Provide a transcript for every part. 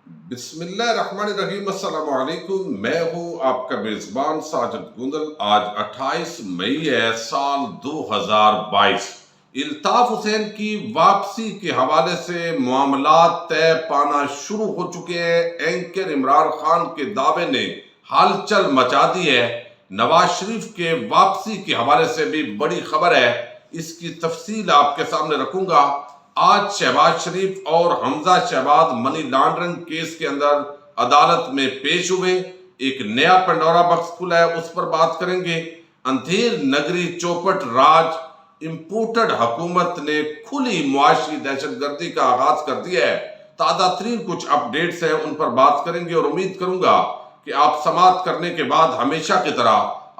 بسم اللہ الرحمن الرحیم۔ السلام علیکم، میں ہوں آپ کا میزبان ساجد گندل۔ آج 28 مئی ہے سال 2022۔ الطاف حسین کی واپسی کے حوالے سے معاملات طے پانا شروع ہو چکے ہیں۔ اینکر عمران خان کے دعوے نے ہلچل مچا دی ہے۔ نواز شریف کے واپسی کے حوالے سے بھی بڑی خبر ہے، اس کی تفصیل آپ کے سامنے رکھوں گا۔ آج شہباز شریف اور حمزہ شہباز منی لانڈرنگ کیس کے اندر عدالت میں پیش ہوئے، ایک نیا پنڈورا باکس کھلا ہے، اس پر بات کریں گے۔ اندھیر نگری چوپٹ راج امپورٹڈ حکومت نے کھلی معاشی دہشت گردی کا آغاز کر دیا ہے۔ تازہ ترین کچھ اپڈیٹس ہیں، ان پر بات کریں گے اور امید کروں گا کہ آپ سماعت کرنے کے بعد ہمیشہ کی طرح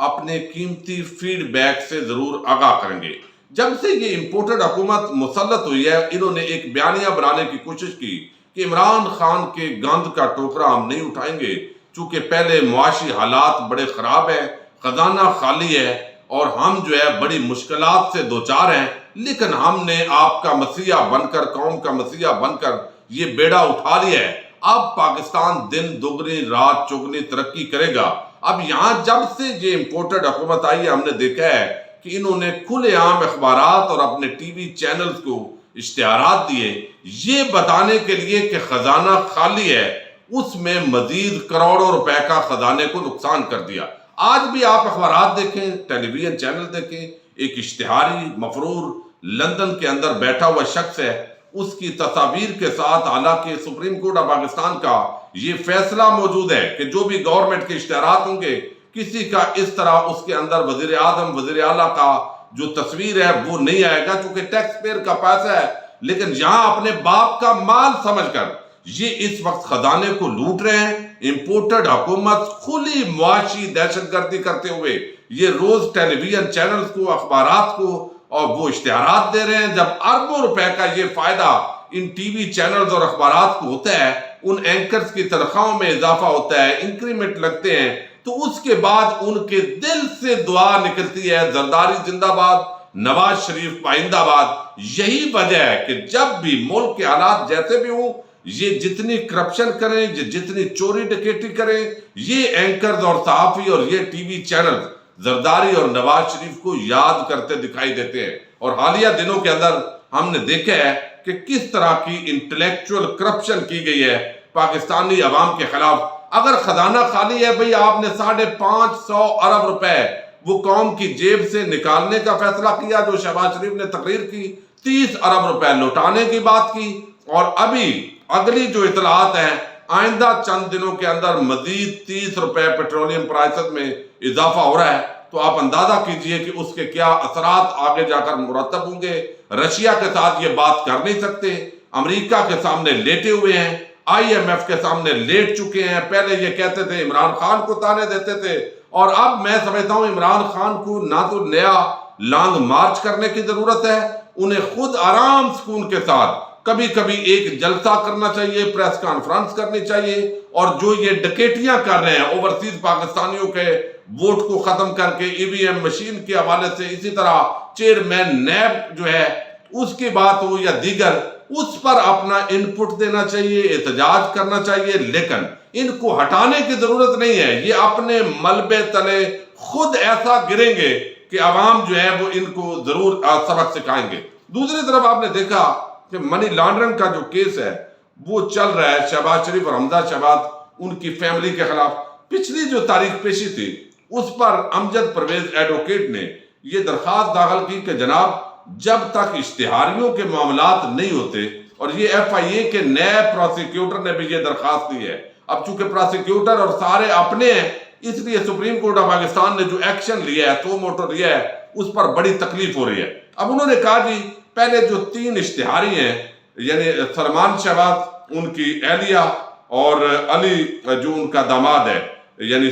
اپنے قیمتی فیڈ بیک سے ضرور آگاہ کریں گے۔ جب سے یہ امپورٹڈ حکومت مسلط ہوئی ہے، انہوں نے ایک بیانیہ بنانے کی کوشش کی کہ عمران خان کے گند کا ٹوکرا ہم نہیں اٹھائیں گے، چونکہ پہلے معاشی حالات بڑے خراب ہیں، خزانہ خالی ہے اور ہم بڑی مشکلات سے دوچار ہیں، لیکن ہم نے آپ کا مسیحا بن کر، قوم کا مسیحا بن کر یہ بیڑا اٹھا لیا ہے۔ اب پاکستان دن دگنی رات چگنی ترقی کرے گا۔ اب یہاں جب سے یہ امپورٹڈ حکومت آئی ہے، ہم نے دیکھا ہے کہ انہوں نے کھلے عام اخبارات اور اپنے ٹی وی چینلز کو اشتہارات دیے، یہ بتانے کے لیے کہ خزانہ خالی ہے، اس میں مزید کروڑوں روپے کا خزانے کو نقصان کر دیا۔ آج بھی آپ اخبارات دیکھیں، ٹیلی ویژن چینل دیکھیں، ایک اشتہاری مفرور لندن کے اندر بیٹھا ہوا شخص ہے، اس کی تصاویر کے ساتھ، حالانکہ سپریم کورٹ آف پاکستان کا یہ فیصلہ موجود ہے کہ جو بھی گورنمنٹ کے اشتہارات ہوں گے، کسی کا اس طرح اس کے اندر وزیر اعظم، وزیر اعلیٰ کا جو تصویر ہے وہ نہیں آئے گا، چونکہ ٹیکس پیئر کا پیسہ ہے۔ لیکن یہاں اپنے باپ کا مال سمجھ کر یہ اس وقت خزانے کو لوٹ رہے ہیں۔ امپورٹڈ حکومت کھلی معاشی دہشت گردی کرتے ہوئے یہ روز ٹیلی ویژن چینلز کو، اخبارات کو اور وہ اشتہارات دے رہے ہیں۔ جب اربوں روپے کا یہ فائدہ ان ٹی وی چینلز اور اخبارات کو ہوتا ہے، ان اینکرز کی تنخواہوں میں اضافہ ہوتا ہے، انکریمنٹ لگتے ہیں، تو اس کے بعد ان کے دل سے دعا نکلتی ہے زرداری زندہ باد، نواز شریف پائندہ باد۔ یہی وجہ ہے کہ جب بھی ملک کے حالات جیسے بھی ہوں، یہ جتنی کرپشن کریں، جتنی چوری ڈکیٹی کریں، یہ اینکرز اور صحافی اور یہ ٹی وی چینل زرداری اور نواز شریف کو یاد کرتے دکھائی دیتے ہیں۔ اور حالیہ دنوں کے اندر ہم نے دیکھا ہے کہ کس طرح کی انٹلیکچول کرپشن کی گئی ہے پاکستانی عوام کے خلاف۔ اگر خزانہ خالی ہے بھئی، آپ نے 550 ارب روپے وہ قوم کی جیب سے نکالنے کا فیصلہ کیا، جو شہباز شریف نے تقریر کی، 30 ارب روپے لوٹانے کی بات کی، اور ابھی اگلی جو اطلاعات ہیں، آئندہ چند دنوں کے اندر مزید 30 روپے پیٹرولیم پرائسز میں اضافہ ہو رہا ہے، تو آپ اندازہ کیجئے کہ اس کے کیا اثرات آگے جا کر مرتب ہوں گے۔ رشیا کے ساتھ یہ بات کر نہیں سکتے، امریکہ کے سامنے لیٹے ہوئے ہیں، آئی ایم ایف کے سامنے لیٹ چکے ہیں۔ پہلے یہ کہتے تھے، عمران خان کو تانے دیتے تھے، اور اب میں سمجھتا ہوں عمران خان کو نہ تو نیا لانگ مارچ کرنے کی ضرورت ہے، انہیں خود آرام سکون کے ساتھ کبھی کبھی ایک جلسہ کرنا چاہیے، پریس کانفرنس کرنی چاہیے، اور جو یہ ڈکیٹیاں کر رہے ہیں اوورسیز پاکستانیوں کے ووٹ کو ختم کر کے ای وی ایم مشین کے حوالے سے، اسی طرح چیئرمین نیب جو ہے اس کی بات ہو یا دیگر، اس پر اپنا انپٹ دینا چاہیے، احتجاج کرنا چاہیے، لیکن ان کو ہٹانے کی ضرورت نہیں ہے۔ یہ اپنے ملبے تلے خود ایسا گریں گے کہ عوام جو ہے وہ ان کو ضرور سبق سکھائیں گے۔ دوسری طرف آپ نے دیکھا کہ منی لانڈرنگ کا جو کیس ہے وہ چل رہا ہے شہباز شریف اور حمزہ شہباز ان کی فیملی کے خلاف۔ پچھلی جو تاریخ پیشی تھی اس پر امجد پرویز ایڈوکیٹ نے یہ درخواست داخل کی کہ جناب، جب تک اشتہاریوں کے معاملات نہیں ہوتے، اور یہ ایف آئی اے کے نئے پروسیکیوٹر نے بھی یہ درخواست دی ہے، اب چونکہ پروسیکیوٹر اور سارے اپنے ہیں، اس لیے سپریم کورٹ آف پاکستان نے جو ایکشن لیا ہے، تو موٹو لیا ہے، اس پر بڑی تکلیف ہو رہی ہے۔ اب انہوں نے کہا جی، پہلے جو 3 اشتہاری ہیں، یعنی سلمان شہباز، ان کی اہلیہ، اور علی جو ان کا داماد ہے یعنی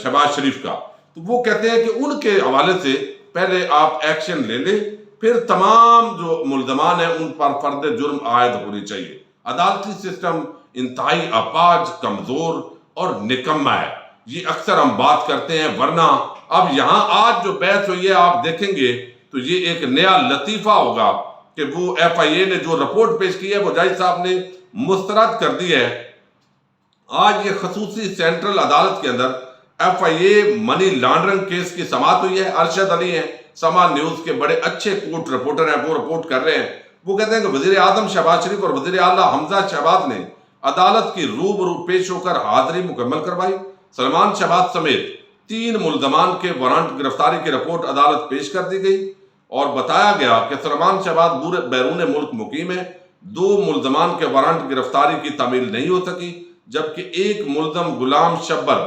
شہباز شریف کا، تو وہ کہتے ہیں کہ ان کے حوالے سے پہلے آپ ایکشن لے لیں، پھر تمام جو ملزمان ہیں ان پر فرد جرم عائد ہونی چاہیے۔ عدالتی سسٹم انتہائی اپاج، کمزور اور نکما ہے، یہ اکثر ہم بات کرتے ہیں، ورنہ اب یہاں آج جو بحث ہوئی ہے آپ دیکھیں گے تو یہ ایک نیا لطیفہ ہوگا کہ وہ ایف آئی اے نے جو رپورٹ پیش کی ہے، وہ جج صاحب نے مسترد کر دی ہے۔ آج یہ خصوصی سینٹرل عدالت کے اندر ایف آئی اے منی لانڈرنگ کیس کی سماعت ہوئی ہے۔ ارشد علی ہیں، سما نیوز کے بڑے اچھے کورٹ رپورٹر ہیں، وہ رپورٹ کر رہے ہیں۔ وہ کہتے ہیں کہ وزیر اعظم شہباز شریف اور وزیر اعلیٰ حمزہ شہباز نے عدالت کی روبرو پیش ہو کر حاضری مکمل کروائی۔ سلمان شہباز سمیت 3 ملزمان کے وارنٹ گرفتاری کی رپورٹ عدالت پیش کر دی گئی اور بتایا گیا کہ سلمان شہباز بیرون ملک مقیم ہے۔ 2 ملزمان کے وارنٹ گرفتاری کی تعمیل نہیں ہو سکی، جبکہ 1 ملزم غلام شبر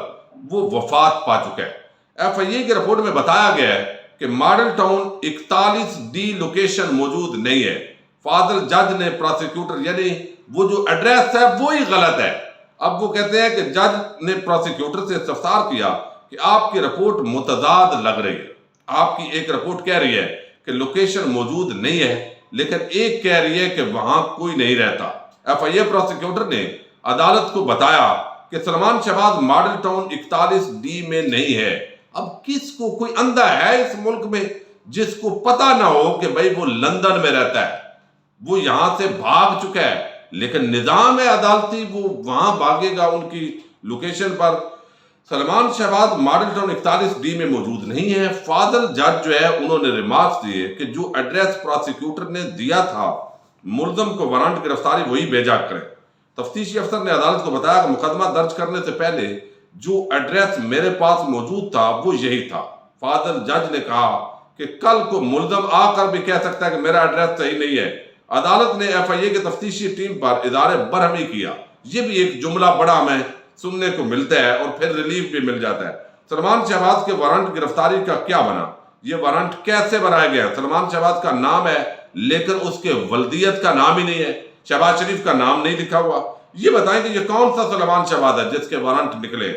وہ وفات پا چکا ہے۔ ایف آئی اے کی رپورٹ میں بتایا گیا ہے کہ ماڈل ٹاؤن 41D لوکیشن موجود نہیں ہے۔ فاضل جج نے پروسیکیوٹر یعنی وہ جو ایڈریس ہے وہی غلط ہے۔ اب وہ کہتے ہیں کہ جج نے پروسیکیوٹر سے استفسار کیا کہ آپ کی رپورٹ متضاد لگ رہی ہے۔ آپ کی ایک رپورٹ کہہ رہی ہے کہ لوکیشن موجود نہیں ہے، لیکن ایک کہہ رہی ہے کہ وہاں کوئی نہیں رہتا۔ ایف آئی اے پروسیکیوٹر نے عدالت کو بتایا کہ Salman Shahbaz Model Town 41D میں نہیں ہے۔ اب کس کو کوئی اندھا ہے اس ملک میں جس کو پتہ نہ ہو کہ بھئی وہ لندن میں رہتا ہے، وہ یہاں سے بھاگ چکا ہے، لیکن نظام ہے عدالتی وہ وہاں بھاگے گا ان کی لوکیشن پر۔ Salman Shahbaz Model Town 41D میں موجود نہیں ہے۔ فاضل جج جو ہے انہوں نے ریمارکس دیے کہ جو ایڈریس پروسیکیوٹر نے دیا تھا ملزم کو وارنٹ گرفتاری وہی بھیجا کرے۔ تفتیشی افسر نے عدالت کو بتایا کہ مقدمہ درج کرنے سے پہلے جو ایڈریس میرے پاس موجود تھا وہ یہی تھا۔ فاضل جج نے کہا کہ کل کو ملزم آ کر بھی کہہ سکتا ہے کہ میرا ایڈریس صحیح نہیں ہے۔ عدالت نے ایف آئی اے کی تفتیشی ٹیم پر اظہار برہمی کیا۔ یہ بھی ایک جملہ بڑا ہمیں سننے کو ملتا ہے اور پھر ریلیف بھی مل جاتا ہے۔ سلمان شہباز کے وارنٹ گرفتاری کا کیا بنا؟ یہ وارنٹ کیسے بنایا گیا؟ سلمان شہباز کا نام ہے لیکن اس کے ولدیت کا نام ہی نہیں ہے، شہباز شریف کا نام نہیں لکھا ہوا۔ یہ بتائیں کہ یہ کون سا سلمان شہباز ہے جس کے وارنٹ نکلے؟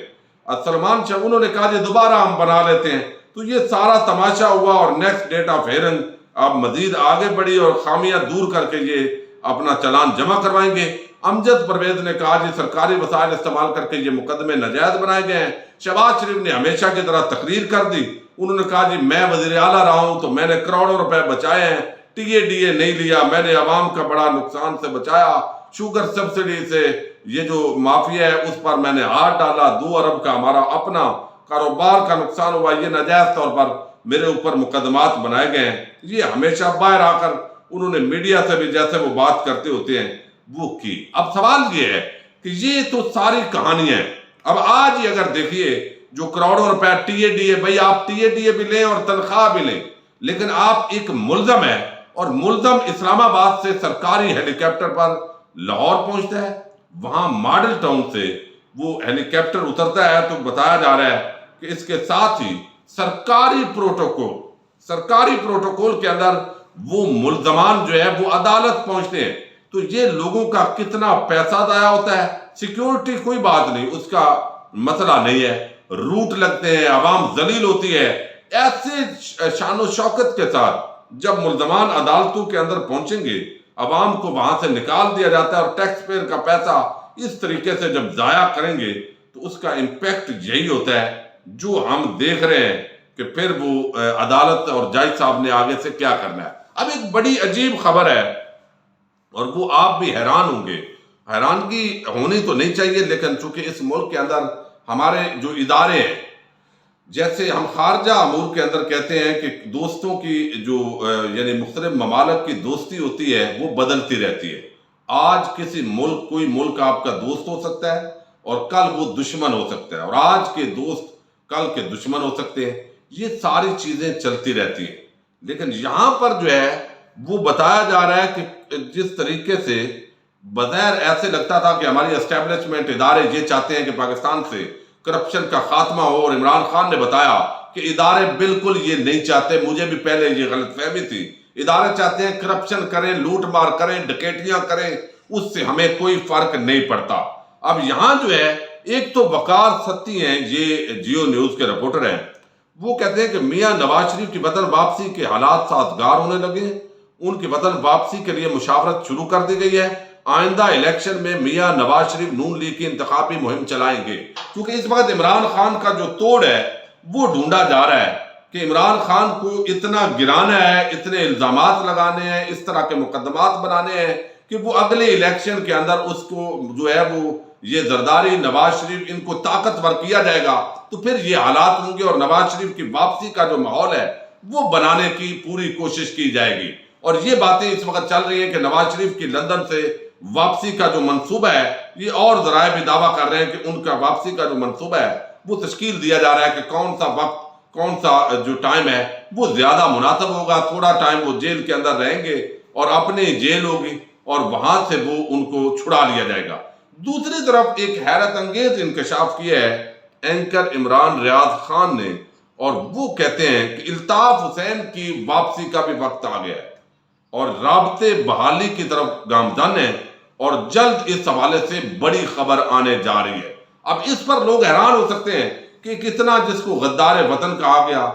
سلمان شہباز انہوں نے کہا یہ دوبارہ ہم بنا لیتے ہیں۔ تو یہ سارا تماشا ہوا اور نیکسٹ ڈیٹ آف ہیئرنگ اب مزید آگے بڑھی اور خامیاں دور کر کے یہ اپنا چلان جمع کروائیں گے۔ امجد پرویز نے کہا جی سرکاری وسائل استعمال کر کے یہ مقدمے ناجائز بنائے گئے ہیں۔ شہباز شریف نے ہمیشہ کی طرح تقریر کر دی۔ انہوں نے کہا جی میں وزیر اعلیٰ رہا ہوں تو میں نے کروڑوں روپے بچائے ہیں، ٹی اے ڈی اے نہیں لیا، میں نے عوام کا بڑا نقصان سے بچایا، شوگر سبسڈی سے یہ جو مافیا ہے اس پر میں نے ہاتھ ڈالا، 2 ارب کا ہمارا اپنا کاروبار کا نقصان ہوا، یہ ناجائز طور پر میرے اوپر مقدمات بنائے گئے ہیں۔ یہ ہمیشہ باہر آ کر انہوں نے میڈیا سے بھی جیسے وہ بات کرتے ہوتے ہیں وہ کی۔ اب سوال یہ ہے کہ یہ تو ساری کہانی ہے۔ اب آج ہی اگر دیکھیے جو کروڑوں روپے ٹی اے ڈی اے، بھئی آپ ٹی اے ڈی اے بھی لیں اور تنخواہ بھی لیں، لیکن آپ ایک ملزم ہے اور ملزم اسلام آباد سے سرکاری ہیلی کاپٹر پر لاہور پہنچتا ہے، وہاں ماڈل ٹاؤن سے وہ ہیلی کاپٹر اترتا ہے تو بتایا جا رہا ہے کہ اس کے ساتھ ہی سرکاری پروٹوکول کے اندر وہ ملزمان جو ہے وہ عدالت پہنچتے ہیں۔ تو یہ لوگوں کا کتنا پیسہ ضائع ہوتا ہے۔ سیکیورٹی کوئی بات نہیں، اس کا مسئلہ نہیں ہے، روٹ لگتے ہیں، عوام ذلیل ہوتی ہے۔ ایسے شان و شوکت کے ساتھ جب ملزمان عدالتوں کے اندر پہنچیں گے، عوام کو وہاں سے نکال دیا جاتا ہے اور ٹیکس پیئر کا پیسہ اس طریقے سے جب ضائع کریں گے تو اس کا امپیکٹ یہی ہوتا ہے جو ہم دیکھ رہے ہیں کہ پھر وہ عدالت اور جج صاحب نے آگے سے کیا کرنا ہے۔ اب ایک بڑی عجیب خبر ہے اور وہ آپ بھی حیران ہوں گے، حیرانگی ہونی تو نہیں چاہیے، لیکن چونکہ اس ملک کے اندر ہمارے جو ادارے ہیں، جیسے ہم خارجہ امور کے اندر کہتے ہیں کہ دوستوں کی جو یعنی مختلف ممالک کی دوستی ہوتی ہے وہ بدلتی رہتی ہے۔ آج کسی ملک کوئی ملک آپ کا دوست ہو سکتا ہے اور کل وہ دشمن ہو سکتا ہے، اور آج کے دوست کل کے دشمن ہو سکتے ہیں۔ یہ ساری چیزیں چلتی رہتی ہیں، لیکن یہاں پر جو ہے وہ بتایا جا رہا ہے کہ جس طریقے سے بظاہر ایسے لگتا تھا کہ ہماری اسٹیبلشمنٹ ادارے یہ چاہتے ہیں کہ پاکستان سے کرپشن کا خاتمہ ہو، اور عمران خان نے بتایا کہ ادارے بالکل یہ نہیں چاہتے۔ مجھے بھی پہلے یہ غلط فہمی تھی، ادارے چاہتے ہیں کرپشن کریں، لوٹ مار کریں، ڈکیتیاں کریں، اس سے ہمیں کوئی فرق نہیں پڑتا۔ اب یہاں جو ہے ایک تو وقار ستی ہیں، یہ جیو نیوز کے رپورٹر ہیں، وہ کہتے ہیں کہ میاں نواز شریف کی وطن واپسی کے حالات سازگار ہونے لگے ہیں، ان کی وطن واپسی کے لیے مشاورت شروع کر دی گئی ہے۔ آئندہ الیکشن میں میاں نواز شریف نون لیگ کی انتخابی مہم چلائیں گے، کیونکہ اس وقت عمران خان کا جو توڑ ہے وہ ڈھونڈا جا رہا ہے کہ عمران خان کو اتنا گرانا ہے، اتنے الزامات لگانے ہیں، اس طرح کے مقدمات بنانے ہیں کہ وہ اگلے الیکشن کے اندر اس کو جو ہے وہ یہ زرداری نواز شریف ان کو طاقتور کیا جائے گا تو پھر یہ حالات ہوں گے اور نواز شریف کی واپسی کا جو ماحول ہے وہ بنانے کی پوری کوشش کی جائے گی. اور یہ باتیں اس وقت چل رہی ہیں کہ نواز شریف کی لندن سے واپسی کا جو منصوبہ ہے، یہ اور ذرائع بھی دعویٰ کر رہے ہیں کہ ان کا واپسی کا جو منصوبہ ہے وہ تشکیل دیا جا رہا ہے کہ کون سا وقت، کون سا جو ٹائم ہے وہ زیادہ مناسب ہوگا. تھوڑا ٹائم وہ جیل کے اندر رہیں گے اور اپنے جیل ہوگی اور وہاں سے وہ ان کو چھڑا لیا جائے گا. دوسری طرف ایک حیرت انگیز انکشاف کیا ہے اینکر عمران ریاض خان نے، اور وہ کہتے ہیں کہ الطاف حسین کی واپسی کا بھی وقت آ گیا ہے اور رابطے بحالی کی طرف گامزن ہیں اور جلد اس حوالے سے بڑی خبر آنے جا رہی ہے. اب اس پر لوگ حیران ہو سکتے ہیں کہ کتنا جس کو غدار وطن کہا گیا،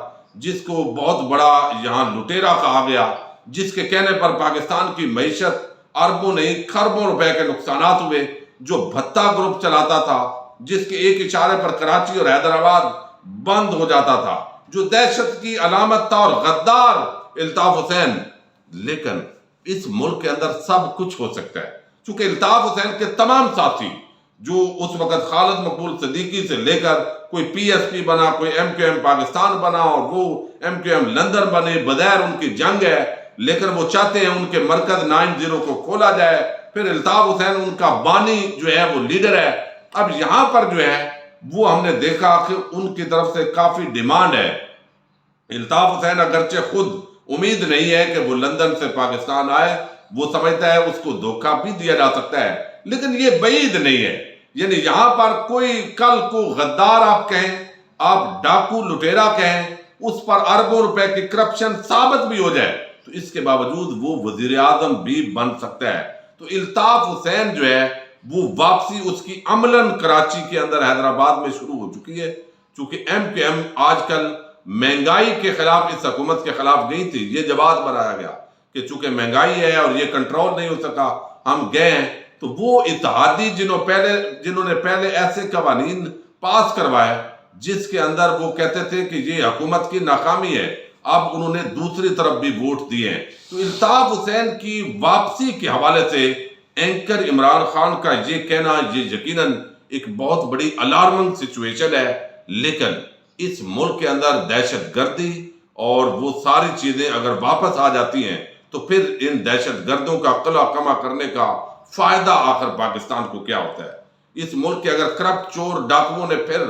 جس کو بہت بڑا یہاں لٹیرا کہا گیا، جس کے کہنے پر پاکستان کی معیشت اربوں نہیں کھربوں روپے کے نقصانات ہوئے، جو بھتہ گروپ چلاتا تھا، جس کے ایک اشارے پر کراچی اور حیدرآباد بند ہو جاتا تھا، جو دہشت کی علامت تھا، اور غدار الطاف حسین. لیکن اس ملک کے اندر سب کچھ ہو سکتا ہے، چونکہ الطاف حسین کے تمام ساتھی جو اس وقت خالد مقبول صدیقی سے لے کر کوئی پی ایس پی بنا، کوئی ایم کیو ایم پاکستان بنا اور وہ ایم کیو ایم لندن بنے، بظاہر ان کی جنگ ہے لیکن وہ چاہتے ہیں ان کے مرکز 90 کو کھولا جائے. پھر الطاف حسین ان کا بانی جو ہے وہ لیڈر ہے. اب یہاں پر جو ہے وہ ہم نے دیکھا کہ ان کی طرف سے کافی ڈیمانڈ ہے. الطاف حسین اگرچہ خود امید نہیں ہے کہ وہ لندن سے پاکستان آئے، وہ سمجھتا ہے اس کو دھوکہ بھی دیا جا سکتا ہے، لیکن یہ بعید نہیں ہے. یعنی یہاں پر کوئی کل کو غدار آپ کہیں، آپ ڈاکو لٹیرا کہیں، اس پر اربوں روپے کی کرپشن ثابت بھی ہو جائے تو اس کے باوجود وہ وزیر اعظم بھی بن سکتا ہے. تو الطاف حسین جو ہے وہ واپسی اس کی عملاً کراچی کے اندر حیدرآباد میں شروع ہو چکی ہے، چونکہ ایم کیو ایم آج کل مہنگائی کے خلاف اس حکومت کے خلاف گئی تھی. یہ جواز بنایا گیا کہ چونکہ مہنگائی ہے اور یہ کنٹرول نہیں ہو سکا، ہم گئے ہیں. تو وہ اتحادی جنہوں نے پہلے ایسے قوانین پاس کروائے جس کے اندر وہ کہتے تھے کہ یہ حکومت کی ناکامی ہے، اب انہوں نے دوسری طرف بھی ووٹ دیے ہیں. تو الطاف حسین کی واپسی کے حوالے سے اینکر عمران خان کا یہ کہنا یہ یقیناً ایک بہت بڑی الارمنگ سچویشن ہے. لیکن اس ملک کے اندر دہشت گردی اور وہ ساری چیزیں اگر واپس آ جاتی ہیں تو پھر ان دہشت گردوں کا قلع کما کرنے کا فائدہ آخر پاکستان کو کیا ہوتا ہے؟ اس ملک کے اگر کرپٹ چور ڈاکوؤں نے پھر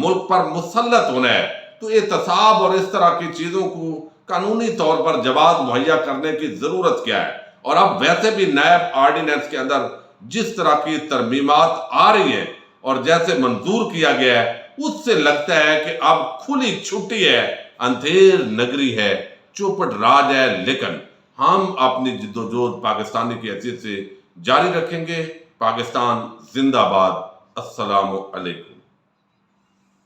ملک پر مسلط ہونا ہے تو احتساب اور اس طرح کی چیزوں کو قانونی طور پر جواز مہیا کرنے کی ضرورت کیا ہے؟ اور اب ویسے بھی نیب آرڈیننس کے اندر جس طرح کی ترمیمات آ رہی ہیں اور جیسے منظور کیا گیا ہے، اس سے لگتا ہے کہ اب کھلی چھٹی ہے، اندھیر نگری ہے، چوپٹ راج ہے. لیکن ہم اپنی جدوجہد پاکستانی کی حیثیت سے جاری رکھیں گے. پاکستان زندہ باد. السلام علیکم.